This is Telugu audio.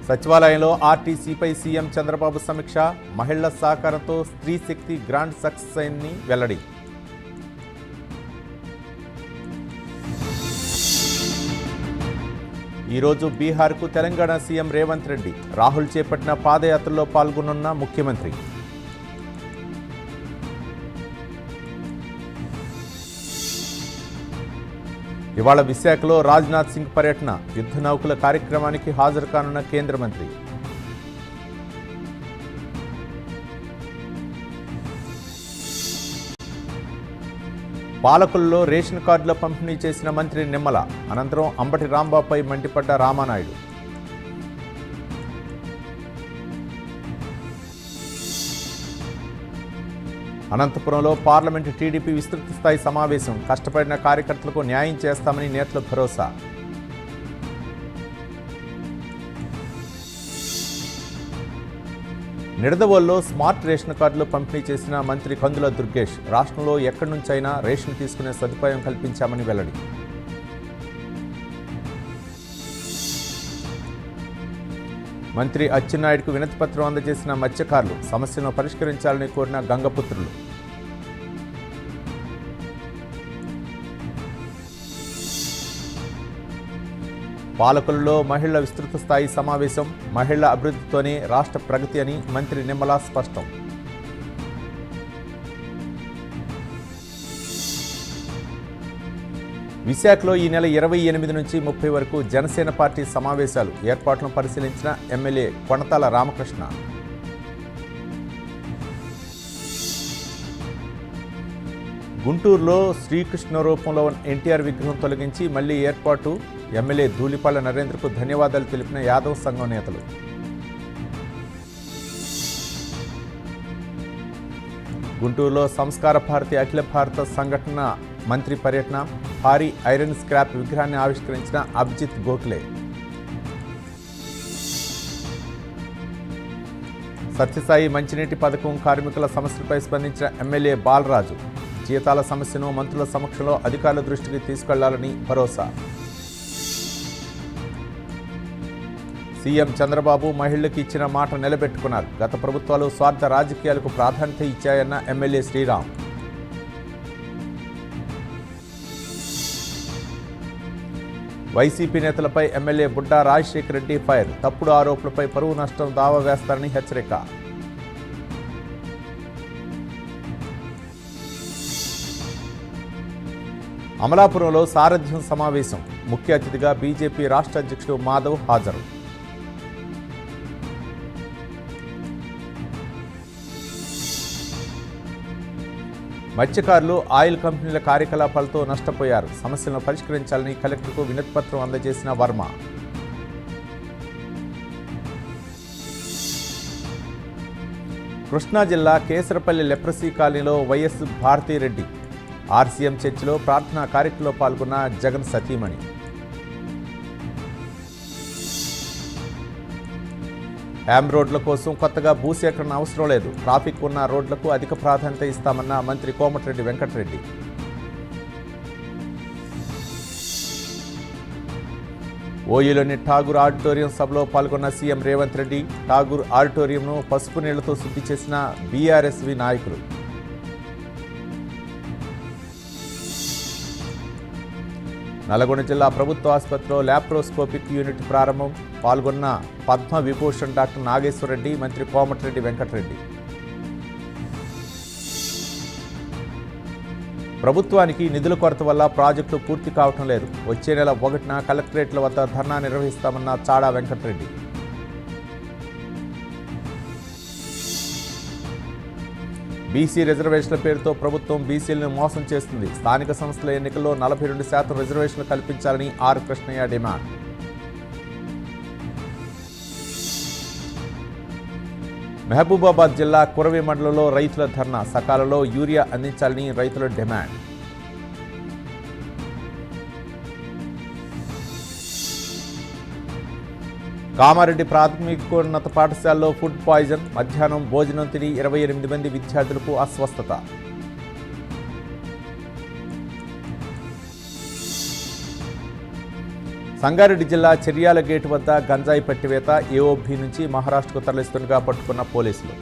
సచివాలయంలో ఆర్టీసీపై సీఎం చంద్రబాబు సమీక్ష, మహిళల సహకారంతో స్త్రీ శక్తి గ్రాండ్ సక్సెస్ అయిందని వెల్లడి. ఈరోజు బీహార్కు తెలంగాణ సీఎం రేవంత్ రెడ్డి, రాహుల్ చేపట్టిన పాదయాత్రలో పాల్గొనున్న ముఖ్యమంత్రి. ఇవాళ విశాఖలో రాజ్నాథ్ సింగ్ పర్యటన, యుద్ధ నౌకల కార్యక్రమానికి హాజరు కానున్న కేంద్ర మంత్రి. పాలకుల్లో రేషన్ కార్డుల పంపిణీ చేసిన మంత్రి నిమ్మల, అనంతరం అంబటి రాంబాబుపై మండిపడ్డ రామానాయుడు. అనంతపురంలో పార్లమెంటు టీడీపీ విస్తృత స్థాయి సమావేశం, కష్టపడిన కార్యకర్తలకు న్యాయం చేస్తామని నేతల భరోసా. నిడదవోల్లో స్మార్ట్ రేషన్ కార్డులు పంపిణీ చేసిన మంత్రి కందుల దుర్గేష్, రాష్ట్రంలో ఎక్కడి నుంచైనా రేషన్ తీసుకునే సదుపాయం కల్పించామని వెల్లడి. మంత్రి అచ్చెన్నాయుడుకు వినతిపత్రం అందజేసిన మత్స్యకారులు, సమస్యను పరిష్కరించాలని కోరిన గంగపుత్రులు. పాలకులలో మహిళల విస్తృత స్థాయి సమావేశం, మహిళల అభివృద్ధితోనే రాష్ట్ర ప్రగతి అని మంత్రి నిమ్మల స్పష్టం. విశాఖలో ఈ నెల 28 నుంచి 30 వరకు జనసేన పార్టీ సమావేశాలు, ఏర్పాట్లను పరిశీలించిన ఎమ్మెల్యే కొణతాల రామకృష్ణ. గుంటూరులో శ్రీకృష్ణ రూపంలో ఎన్టీఆర్ విగ్రహం తొలగించి మళ్లీ ఏర్పాటు, ఎమ్మెల్యే ధూళిపాళ్ల నరేంద్రకు ధన్యవాదాలు తెలిపిన యాదవ్ సంఘం నేతలు. గుంటూరులో సంస్కార భారతి అఖిల భారత సంఘటన మంత్రి పర్యటన, భారీ ఐరన్ స్క్రాప్ విగ్రహాన్ని ఆవిష్కరించిన అభిజిత్ గోఖలే. సత్యసాయి మంచినీటి పథకం కార్మికుల సమస్యలపై స్పందించిన ఎమ్మెల్యే బాలరాజు, జీతాల సమస్యను మంత్రుల సమక్షంలో అధికారుల దృష్టికి తీసుకెళ్లాలని భరోసా. సీఎం చంద్రబాబు మహిళలకు ఇచ్చిన మాట నిలబెట్టుకున్నారు, గత ప్రభుత్వాలు స్వార్థ రాజకీయాలకు ప్రాధాన్యత ఇచ్చాయన్న ఎమ్మెల్యే శ్రీరామ్. వైసీపీ నేతలపై ఎమ్మెల్యే బుడ్డా రాజశేఖర రెడ్డి ఫైర్, తప్పుడు ఆరోపణలపై పరువు నష్టం దావా వేస్తారని హెచ్చరిక. అమలాపురంలో సారథ్యం సమావేశం, ముఖ్య అతిథిగా బీజేపీ రాష్ట్ర అధ్యక్షుడు మాధవ్ హాజరు. మత్స్యకారులు ఆయిల్ కంపెనీల కార్యకలాపాలతో నష్టపోయారు, సమస్యలను పరిష్కరించాలని కలెక్టర్కు వినతిపత్రం అందజేసిన వర్మ. కృష్ణా జిల్లా కేసరపల్లి లెప్రసీ కాలనీలో వైఎస్ భారతీరెడ్డి, ఆర్సీఎం చర్చిలో ప్రార్థనా కార్యక్రమంలో పాల్గొన్న జగన్ సతీమణి. హ్యామ్ రోడ్ల కోసం కొత్తగా భూసేకరణ అవసరం లేదు, ట్రాఫిక్ ఉన్న రోడ్లకు అధిక ప్రాధాన్యత ఇస్తామన్న మంత్రి కోమటిరెడ్డి వెంకటరెడ్డి. ఓయూలోని ఠాగూర్ ఆడిటోరియం సభలో పాల్గొన్న సీఎం రేవంత్ రెడ్డి, ఠాగూర్ ఆడిటోరియంను పసుపు నీళ్లతో శుద్ధి చేసిన బీఆర్ఎస్వి నాయకులు. నల్గొండ జిల్లా ప్రభుత్వ ఆసుపత్రిలో ల్యాప్రోస్కోపిక్ యూనిట్ ప్రారంభం, పాల్గొన్న పద్మ విభూషణ్ డాక్టర్ నాగేశ్వరరెడ్డి, మంత్రి కోమటిరెడ్డి వెంకటరెడ్డి. ప్రభుత్వానికి నిధుల కొరత వల్ల ప్రాజెక్టులు పూర్తి కావటం లేదు, వచ్చే నెల 1న కలెక్టరేట్ల వద్ద ధర్నా నిర్వహిస్తామన్న చాడా వెంకటరెడ్డి. బీసీ రిజర్వేషన్ల పేరుతో ప్రభుత్వం బీసీలను మోసం చేస్తుంది, స్థానిక సంస్థల ఎన్నికల్లో 42% రిజర్వేషన్లు కల్పించాలని ఆర్ కృష్ణయ్య డిమాండ్. మహబూబాబాద్ జిల్లా కురవి మండలంలో రైతుల ధర్నా, సకాలంలో యూరియా అందించాలని రైతుల డిమాండ్. కామారెడ్డి ప్రాథమికోన్నత పాఠశాలలో ఫుడ్ పాయిజన్, మధ్యాహ్నం భోజనం తిని 28 మంది విద్యార్థులకు అస్వస్థత. సంగారెడ్డి జిల్లా చెర్యాల గేటు వద్ద గంజాయి పట్టివేత ఏఓబీ నుంచి మహారాష్ట్రకు తరలిస్తుండగా పట్టుకున్న పోలీసులు.